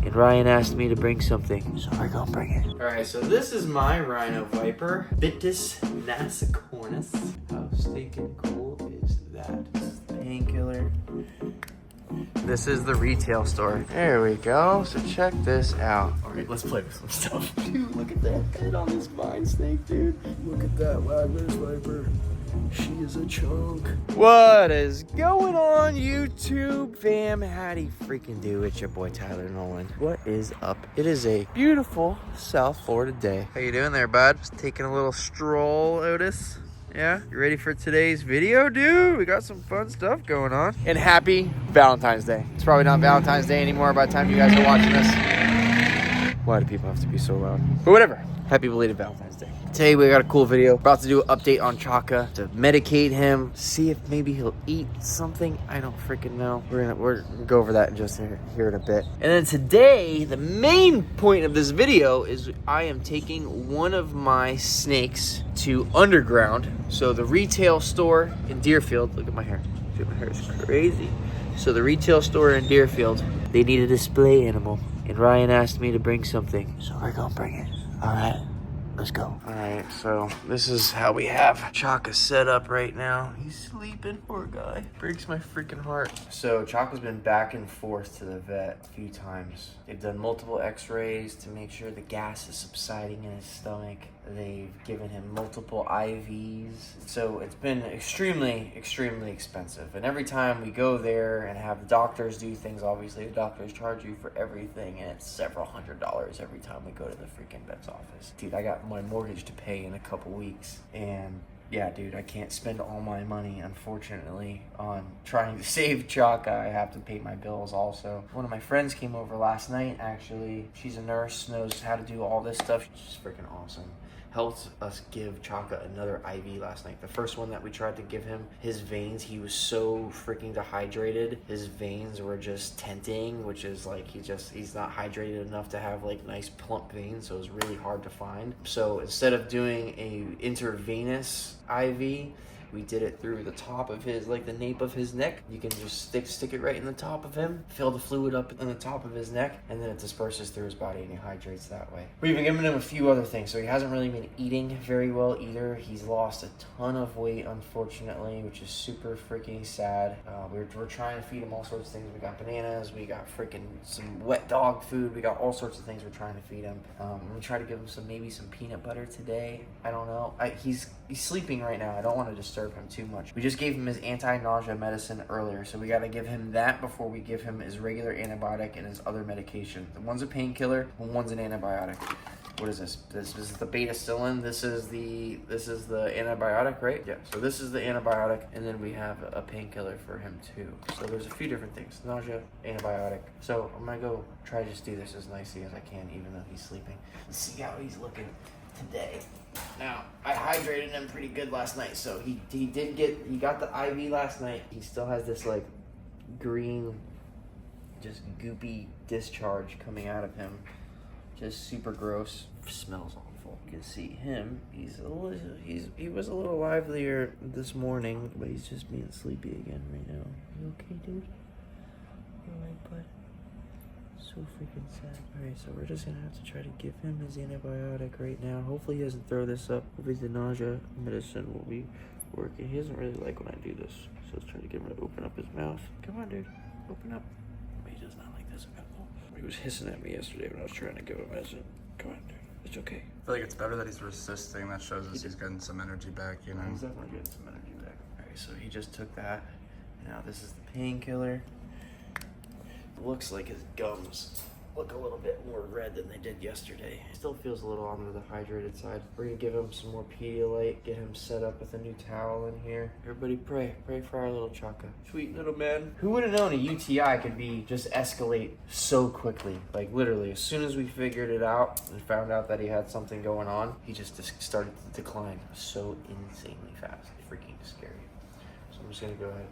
and Ryan asked me to bring something, so we're gonna bring it. Alright, so this is my Rhino Viper, Bitus nasicornis. How stinking cool is that? This is the painkiller. This is the retail store. There we go. So check this out. All right, let's play with some stuff. Dude, look at that head on this vine snake, dude. Look at that Wagler's Viper. She is a chunk. What is going on, YouTube fam? How do you freaking do? It's your boy Tyler Nolan. What is up? It is a beautiful South Florida day. How you doing there, bud? Just taking a little stroll, Otis. Yeah, you ready for today's video, dude? We got some fun stuff going on. And happy Valentine's Day. It's probably not Valentine's Day anymore by the time you guys are watching this. Why do people have to be so loud? But whatever. Happy belated Valentine's Day. Today we got a cool video. About to do an update on Chaka to medicate him, see if maybe he'll eat something. I don't freaking know. We're gonna go over that in just here in a bit. And then today, the main point of this video is I am taking one of my snakes to Underground. So the retail store in Deerfield. Look at my hair. Dude, my hair is crazy. So the retail store in Deerfield, they need a display animal. And Ryan asked me to bring something, so we're gonna bring it. All right, let's go. All right, so this is how we have Chaka set up right now. He's sleeping, poor guy. Breaks my freaking heart. So Chaka's been back and forth to the vet a few times. They've done multiple x-rays to make sure the gas is subsiding in his stomach. They've given him multiple IVs. So it's been extremely, extremely expensive. And every time we go there and have the doctors do things, obviously the doctors charge you for everything, and it's several $100s every time we go to the freaking vet's office. Dude, I got my mortgage to pay in a couple weeks, and yeah, dude, I can't spend all my money, unfortunately, on trying to save Chaka. I have to pay my bills also. One of my friends came over last night, actually. She's a nurse, knows how to do all this stuff. She's freaking awesome. Helped us give Chaka another IV last night. The first one that we tried to give him, his veins, he was so freaking dehydrated. His veins were just tenting, which is like he's not hydrated enough to have like nice plump veins, so it was really hard to find. So instead of doing a intravenous IV, we did it through the top of his, like the nape of his neck. You can just stick it right in the top of him, fill the fluid up in the top of his neck, and then it disperses through his body and he hydrates that way. We've been giving him a few other things, so he hasn't really been eating very well either. He's lost a ton of weight, unfortunately, which is super freaking sad. We're trying to feed him all sorts of things. We got bananas, we got freaking some wet dog food, we got all sorts of things we're trying to feed him. I'm gonna try to give him maybe some peanut butter today. I don't know. He's sleeping right now. I don't want to disturb him too much. We just gave him his anti-nausea medicine earlier, so we got to give him that before we give him his regular antibiotic and his other medication. One's a painkiller and one's an antibiotic. What is this? This is the beta-cillin. This is the antibiotic, right? Yeah. So this is the antibiotic, and then we have a painkiller for him too. So there's a few different things: nausea, antibiotic. So I'm gonna go try to just do this as nicely as I can, even though he's sleeping. Let's see how he's looking today. Now, I hydrated him pretty good last night, so he got the IV last night. He still has this like green, just goopy discharge coming out of him. Just super gross. Smells awful. You can see him. He was a little livelier this morning, but he's just being sleepy again right now. You okay, dude? You alright, bud? So freaking sad. Alright, so we're just gonna have to try to give him his antibiotic right now. Hopefully he doesn't throw this up. Hopefully the nausea medicine will be working. He doesn't really like when I do this, so let's try to get him to open up his mouth. Come on, dude. Open up. He does not like this. He was hissing at me yesterday when I was trying to give him medicine. Come on, dude. It's okay. I feel like it's better that he's resisting. That shows us he's getting some energy back, you know? He's definitely getting some energy back. Alright, so he just took that. Now this is the painkiller. Looks like his gums look a little bit more red than they did yesterday. Still feels a little on the hydrated side. We're gonna give him some more Pedialyte, get him set up with a new towel in here. Everybody pray for our little Chaka. Sweet little man. Who would have known a UTI could just escalate so quickly? Like literally, as soon as we figured it out and found out that he had something going on, he just started to decline so insanely fast. Freaking scary. So I'm just gonna go ahead.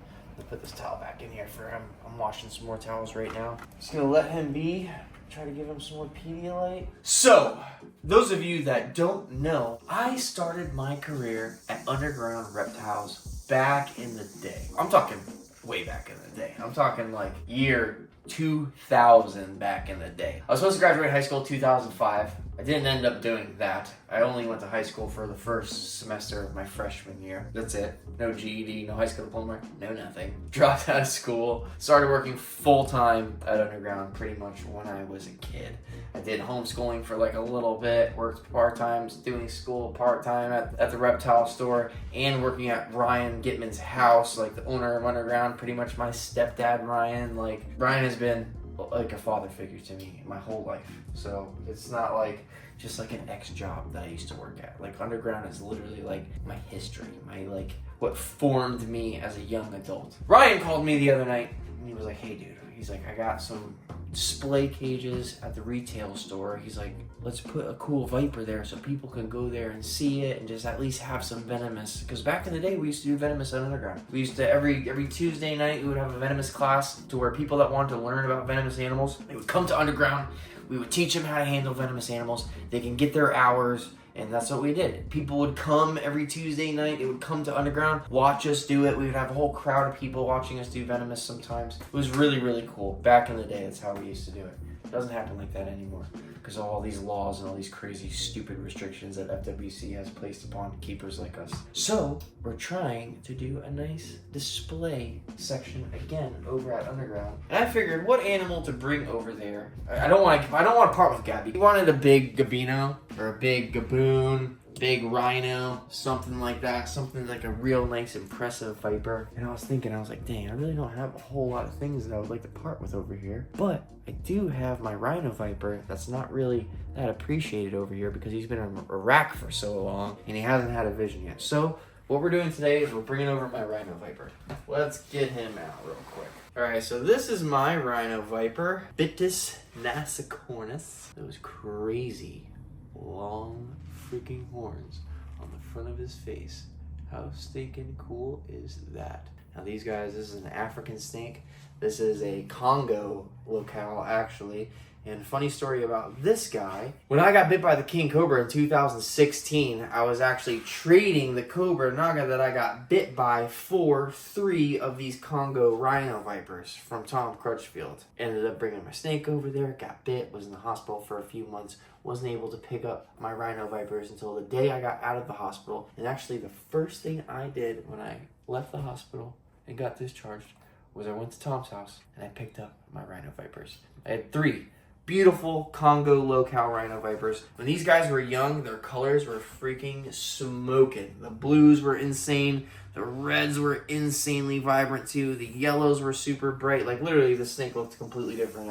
Put this towel back in here for him. I'm washing some more towels right now. Just gonna let him be. Try to give him some more Pedialyte. So, those of you that don't know, I started my career at Underground Reptiles back in the day. I'm talking way back in the day. I'm talking like year 2000 back in the day. I was supposed to graduate high school 2005. I didn't end up doing that. I only went to high school for the first semester of my freshman year. That's it. No GED, no high school diploma, no nothing. Dropped out of school. Started working full-time at Underground pretty much when I was a kid. I did homeschooling for like a little bit, worked part-time, doing school part-time at the reptile store, and working at Ryan Gitman's house, like the owner of Underground, pretty much my stepdad Ryan. Like, Ryan has been like a father figure to me my whole life. So it's not like just like an ex job that I used to work at. Like, Underground is literally like my history, my like what formed me as a young adult. Ryan called me the other night and he was like, hey dude, he's like, I got some display cages at the retail store. He's like, let's put a cool Viper there so people can go there and see it and just at least have some Venomous. Because back in the day, we used to do Venomous at Underground. We used to, every Tuesday night, we would have a Venomous class to where people that wanted to learn about venomous animals, they would come to Underground. We would teach them how to handle venomous animals. They can get their hours. And that's what we did. People would come every Tuesday night. They would come to Underground, watch us do it. We would have a whole crowd of people watching us do Venomous sometimes. It was really, really cool. Back in the day, that's how we used to do it. It doesn't happen like that anymore because of all these laws and all these crazy, stupid restrictions that FWC has placed upon keepers like us. So we're trying to do a nice display section again over at Underground. And I figured what animal to bring over there. I don't want to part with Gabby. He wanted a big Gabino or a big Gaboon, big Rhino, something like that, something like a real nice impressive Viper. And I was thinking, I was like, dang, I really don't have a whole lot of things that I would like to part with over here, but I do have my Rhino Viper that's not really that appreciated over here because he's been in Iraq for so long and he hasn't had a vision yet. So what we're doing today is we're bringing over my Rhino Viper. Let's get him out real quick. All right, so this is my Rhino Viper, Bitis nasicornis. Those crazy long freaking horns on the front of his face. How stinking cool is that? Now these guys, this is an African snake. This is a Congo locale actually. And funny story about this guy, when I got bit by the king cobra in 2016, I was actually trading the cobra naga that I got bit by for 3 of these Congo Rhino Vipers from Tom Crutchfield. Ended up bringing my snake over there, got bit, was in the hospital for a few months, wasn't able to pick up my Rhino Vipers until the day I got out of the hospital. And actually the first thing I did when I left the hospital and got discharged was I went to Tom's house and I picked up my Rhino Vipers. I had 3 beautiful Congo locale Rhino Vipers. When these guys were young, their colors were freaking smoking. The blues were insane. The reds were insanely vibrant too. The yellows were super bright. Like literally the snake looked completely different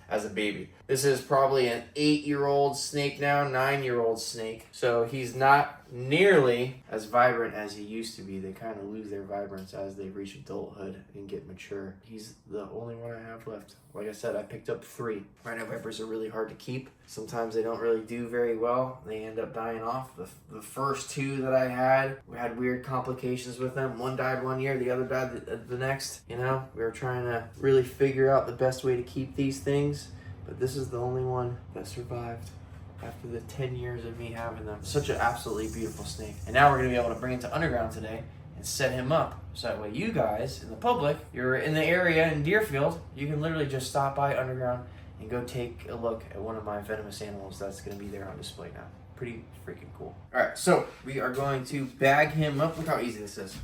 as a baby. This is probably an 8-year-old snake now, 9-year-old snake. So he's not nearly as vibrant as he used to be. They kind of lose their vibrance as they reach adulthood and get mature. He's the only one I have left. Like I said, I picked up 3. Rhino Vipers are really hard to keep. Sometimes they don't really do very well. They end up dying off. The first 2 that I had, we had weird complications with them. One died one year, the other died the next. You know, we were trying to really figure out the best way to keep these things. But this is the only one that survived after the 10 years of me having them. Such an absolutely beautiful snake. And now we're going to be able to bring it to Underground today and set him up. So that way you guys, in the public, you're in the area in Deerfield, you can literally just stop by Underground and go take a look at one of my venomous animals that's going to be there on display now. Pretty freaking cool. All right, so we are going to bag him up. Look how easy this is.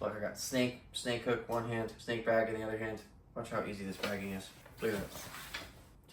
Look, I got snake hook one hand, snake bag in the other hand. Watch how easy this bagging is. Look at that.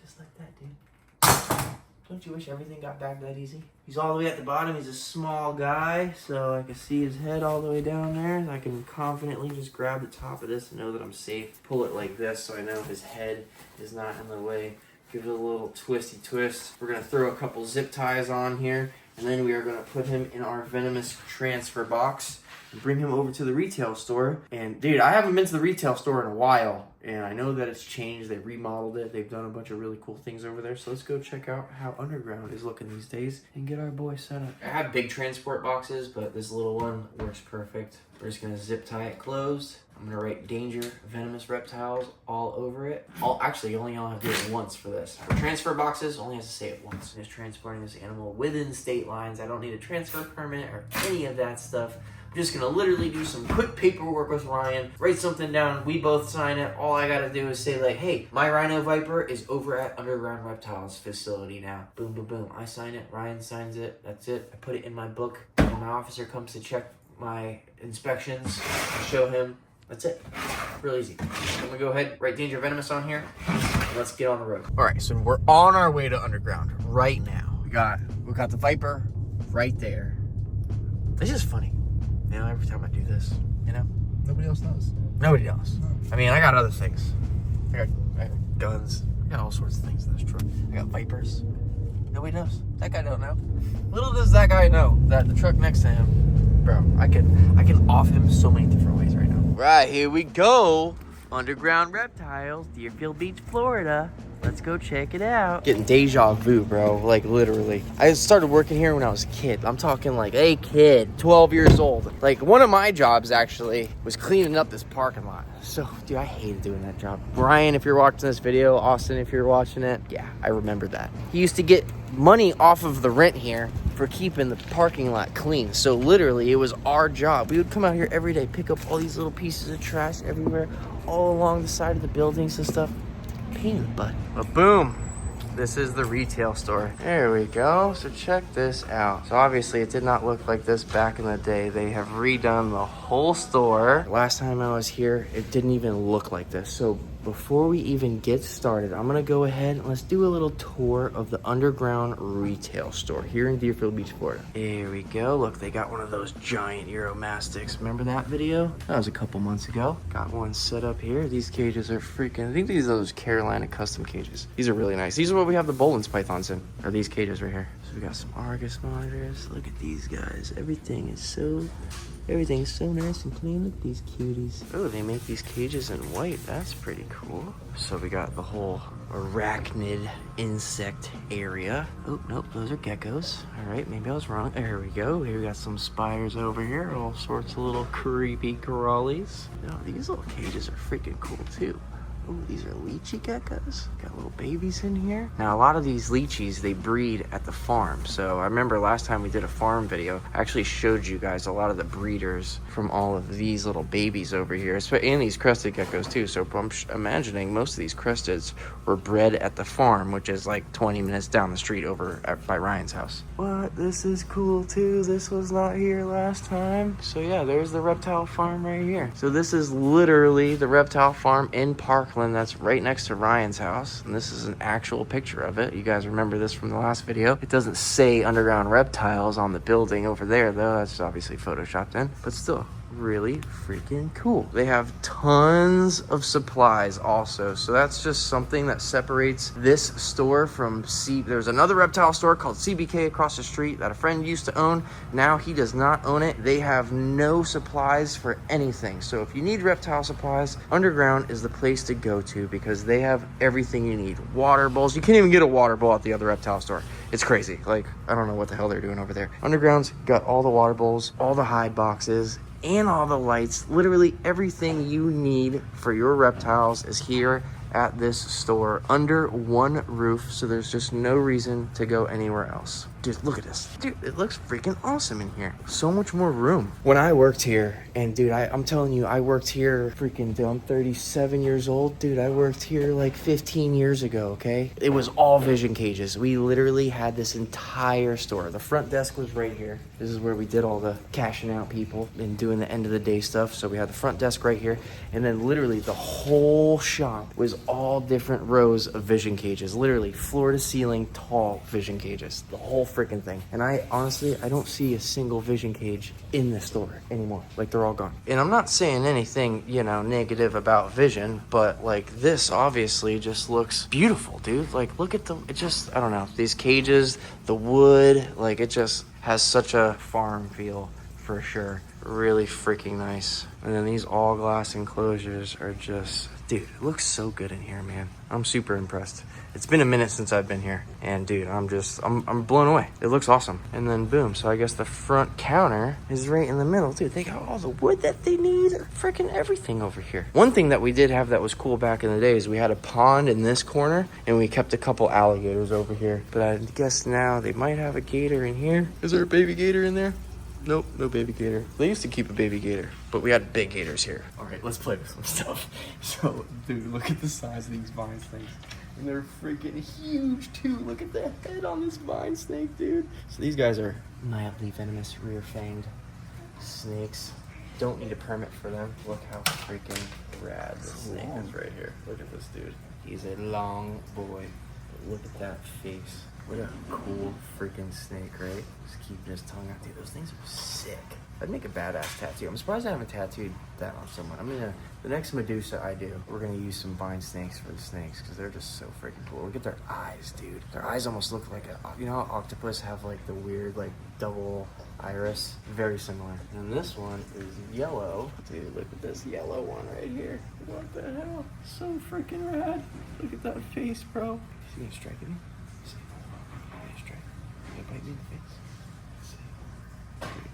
Just like that, dude. Don't you wish everything got bagged that easy? He's all the way at the bottom. He's a small guy, so I can see his head all the way down there. And I can confidently just grab the top of this and know that I'm safe. Pull it like this so I know his head is not in the way. Give it a little twisty twist. We're going to throw a couple zip ties on here, and then we are going to put him in our Venomous transfer box and bring him over to the retail store. And dude, I haven't been to the retail store in a while, and I know that it's changed. They remodeled it. They've done a bunch of really cool things over there. So let's go check out how Underground is looking these days and get our boy set up. I have big transport boxes, but this little one works perfect. We're just gonna zip tie it closed. I'm gonna write danger venomous reptiles all over it. Actually, you only have to do it once for this. For transfer boxes, only has to say it once. Just transporting this animal within state lines. I don't need a transfer permit or any of that stuff. I'm just gonna literally do some quick paperwork with Ryan, write something down, we both sign it. All I gotta do is say like, hey, my Rhino Viper is over at Underground Reptiles facility now. Boom, boom, boom. I sign it, Ryan signs it, that's it. I put it in my book. When my officer comes to check my inspections, I show him. That's it. Real easy. I'm gonna go ahead, write Danger Venomous on here, and let's get on the road. All right, so we're on our way to Underground right now. We got the Viper right there. This is funny. You know, every time I do this, you know? Nobody else knows. Nobody knows. I mean, I got other things. I got guns. I got all sorts of things in this truck. I got Vipers. Nobody knows. That guy don't know. Little does that guy know that the truck next to him, bro, I can off him so many different ways right now. Right, here we go. Underground Reptiles, Deerfield Beach, Florida. Let's go check it out. Getting deja vu, bro, like literally. I started working here when I was a kid. I'm talking like a kid, 12 years old. Like one of my jobs actually was cleaning up this parking lot. So, dude, I hated doing that job. Brian, if you're watching this video, Austin, if you're watching it, yeah, I remember that. He used to get money off of the rent here for keeping the parking lot clean. So literally, it was our job. We would come out here every day, pick up all these little pieces of trash everywhere, all along the side of the buildings and stuff. Pain in the butt. But boom, this is the retail store. There we go. So check this out. So obviously it did not look like this back in the day. They have redone the whole store. Last time I was here, it didn't even look like this. So before we even get started, I'm gonna go ahead and let's do a little tour of the Underground retail store here in Deerfield Beach, Florida. Here we go. Look, they got one of those giant Euromastics. Remember that video? That was a couple months ago. Got one set up here. These cages are freaking, I think these are those Carolina custom cages. These are really nice. These are what we have the Bolin's pythons in, or these cages right here. So we got some Argus monitors. Look at these guys. Everything is so nice and clean. Look at these cuties. Oh, they make these cages in white. That's pretty cool. So we got the whole arachnid insect area. Oh, nope, those are geckos. All right, maybe I was wrong. There we go. Here we got some spiders over here. All sorts of little creepy crawlies. No, these little cages are freaking cool too. Oh, these are lychee geckos. Got little babies in here. Now, a lot of these lychees, they breed at the farm. So I remember last time we did a farm video, I actually showed you guys a lot of the breeders from all of these little babies over here, and these crested geckos too. So I'm imagining most of these cresteds were bred at the farm, which is like 20 minutes down the street over by Ryan's house. What? This is cool too. This was not here last time. So yeah, there's the reptile farm right here. So this is literally the reptile farm in Parkland. That's right next to Ryan's house, and this is an actual picture of it. You guys remember this from the last video. It doesn't say Underground Reptiles on the building over there though. That's obviously photoshopped in, but still really freaking cool. They have tons of supplies also, so that's just something that separates this store from there's another reptile store called CBK across the street that a friend used to own. Now he does not own it. They have no supplies for anything. So if you need reptile supplies, Underground is the place to go to because they have everything you need. Water bowls. You can't even get a water bowl at the other reptile store. It's crazy. Like, I don't know what the hell they're doing over there. Underground's got all the water bowls, all the hide boxes, and all the lights. Literally everything you need for your reptiles is here at this store under one roof, so there's just no reason to go anywhere else. Dude, look at this. Dude, it looks freaking awesome in here. So much more room. When I worked here, and dude, I'm telling you, I worked here freaking, dude, I'm 37 years old. Dude, I worked here like 15 years ago, okay? It was all vision cages. We literally had this entire store. The front desk was right here. This is where we did all the cashing out people and doing the end of the day stuff. So we had the front desk right here. And then literally the whole shop was all different rows of vision cages. Literally floor to ceiling tall vision cages. The whole freaking thing. And I honestly don't see a single vision cage in the store anymore. Like, they're all gone. And I'm not saying anything, you know, negative about vision, but like this obviously just looks beautiful, dude. Like, look at it just, I don't know, these cages, the wood, like it just has such a farm feel for sure. Really freaking nice. And then these all glass enclosures are just, dude, it looks so good in here, man. I'm super impressed. It's been a minute since I've been here, and dude, I'm blown away. It looks awesome. And then boom, so I guess the front counter is right in the middle. Dude, they got all the wood that they need, freaking everything over here. One thing that we did have that was cool back in the day is we had a pond in this corner, and we kept a couple alligators over here. But I guess now they might have a gator in here. Is there a baby gator in there? Nope, no baby gator. They used to keep a baby gator, but we had big gators here. All right, let's play with some stuff. So, dude, look at the size of these vine snakes. And they're freaking huge, too. Look at the head on this vine snake, dude. So these guys are mildly venomous, rear-fanged snakes. Don't need a permit for them. Look how freaking rad this snake is right here. Look at this dude. He's a long boy. Look at that face. What a cool freaking snake, right? Just keeping his tongue out. Dude, those things are sick. I'd make a badass tattoo. I'm surprised I haven't tattooed that on someone. I'm gonna, the next Medusa I do, we're gonna use some vine snakes for the snakes because they're just so freaking cool. Look at their eyes, dude. Their eyes almost look like you know how octopus have like the weird like double iris? Very similar. And this one is yellow. Dude, look at this yellow one right here. What the hell? So freaking rad. Look at that face, bro. Is he gonna strike at me? Let's see. He's gonna strike. He's gonna bite me in the face. Let's see. Dude,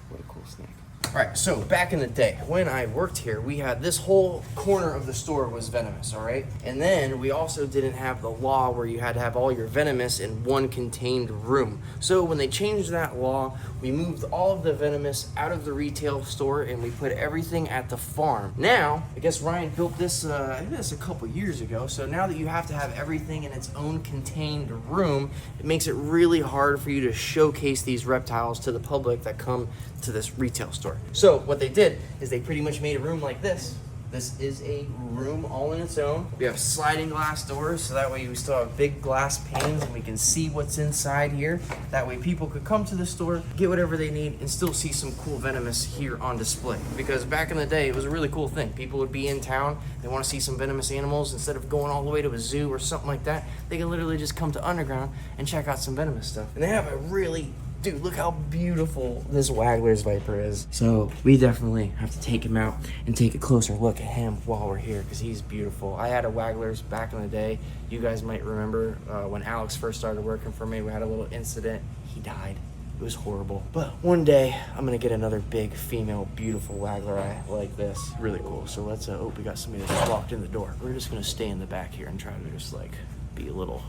what a cool snake. All right, so back in the day when I worked here, we had this whole corner of the store was venomous, all right? And then we also didn't have the law where you had to have all your venomous in one contained room. So when they changed that law, we moved all of the venomous out of the retail store and we put everything at the farm. Now, I guess Ryan built this, I think this a couple years ago. So now that you have to have everything in its own contained room, it makes it really hard for you to showcase these reptiles to the public that come to this retail store. So what they did is they pretty much made a room like this. This is a room all in its own. We have sliding glass doors, so that way we still have big glass panes and we can see what's inside here. That way people could come to the store, get whatever they need, and still see some cool venomous here on display. Because back in the day, it was a really cool thing. People would be in town, they want to see some venomous animals. Instead of going all the way to a zoo or something like that, they can literally just come to Underground and check out some venomous stuff. And they have a really, dude, look how beautiful this Wagler's Viper is. So we definitely have to take him out and take a closer look at him while we're here because he's beautiful. I had a Wagler's back in the day. You guys might remember when Alex first started working for me, we had a little incident. He died. It was horrible. But one day, I'm gonna get another big, female, beautiful Wagler like this. Really cool. So let's, oh, we got somebody that just walked in the door. We're just gonna stay in the back here and try to just like be a little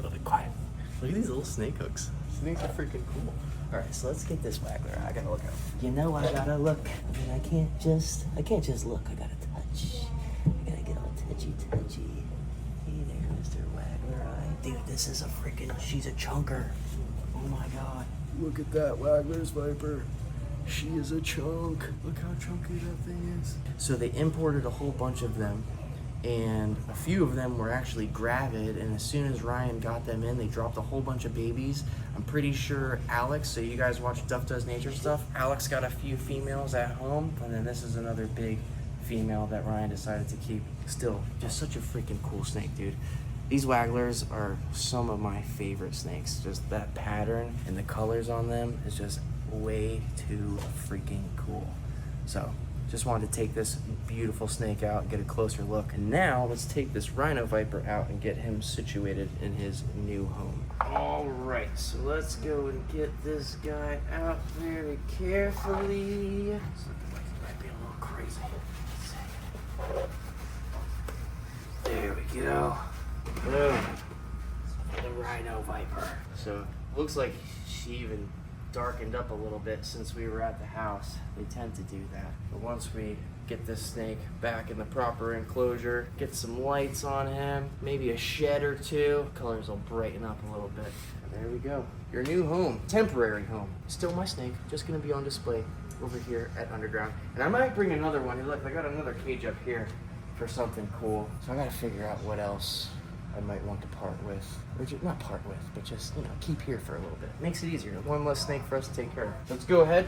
bit quiet. Look at these little snake hooks. Snakes are freaking cool. All right, so let's get this Wagler. I gotta look out. You know I gotta look. I mean, I can't just look. I gotta touch. I gotta get all touchy. Hey there, Mr. Wagler. Dude, this is a freaking, she's a chunker. Oh my God. Look at that Wagler's Viper. She is a chunk. Look how chunky that thing is. So they imported a whole bunch of them. And a few of them were actually gravid, and as soon as Ryan got them in, they dropped a whole bunch of babies. I'm pretty sure Alex, so you guys watch Duff Does Nature Stuff, Alex got a few females at home, and then this is another big female that Ryan decided to keep. Still, just such a freaking cool snake, dude. These Waglers are some of my favorite snakes. Just that pattern and the colors on them is just way too freaking cool. So, just wanted to take this beautiful snake out and get a closer look. And now let's take this Rhino Viper out and get him situated in his new home. All right, so let's go and get this guy out very carefully. It's looking like he might be a little crazy. There we go. Boom. The Rhino Viper. So looks like she even darkened up a little bit since we were at the house. They tend to do that. But once we get this snake back in the proper enclosure, get some lights on him, maybe a shed or two, colors will brighten up a little bit. And there we go. Your new home, temporary home. Still my snake, just gonna be on display over here at Underground. And I might bring another one. Look, I got another cage up here for something cool. So I gotta figure out what else I might want to part with, or just, not part with, but just, you know, keep here for a little bit. Makes it easier. One less snake for us to take care of. Let's go ahead,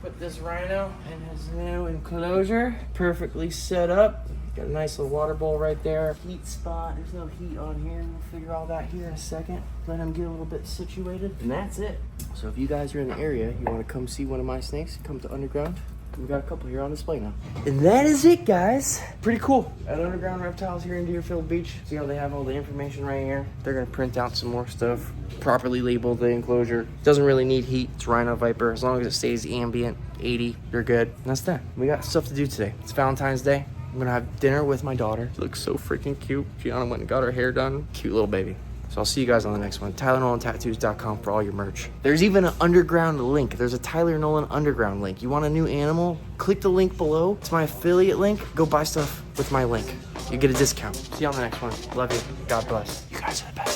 put this Rhino in his new enclosure, perfectly set up. Got a nice little water bowl right there. Heat spot, there's no heat on here. We'll figure all that here in a second. Let him get a little bit situated, and that's it. So if you guys are in the area, you want to come see one of my snakes, come to Underground. We got a couple here on display now. And that is it, guys. Pretty cool. At Underground Reptiles here in Deerfield Beach. See how they have all the information right here? They're gonna print out some more stuff. Properly label the enclosure. Doesn't really need heat. It's Rhino Viper. As long as it stays ambient, 80, you're good. And that's that. We got stuff to do today. It's Valentine's Day. I'm gonna have dinner with my daughter. She looks so freaking cute. Gianna went and got her hair done. Cute little baby. So So I'll see you guys on the next one. TylerNolanTattoos.com for all your merch. There's even an underground link. There's a Tyler Nolan underground link. You want a new animal? Click the link below. It's my affiliate link. Go buy stuff with my link. You get a discount. See you on the next one. Love you. God bless. You guys are the best.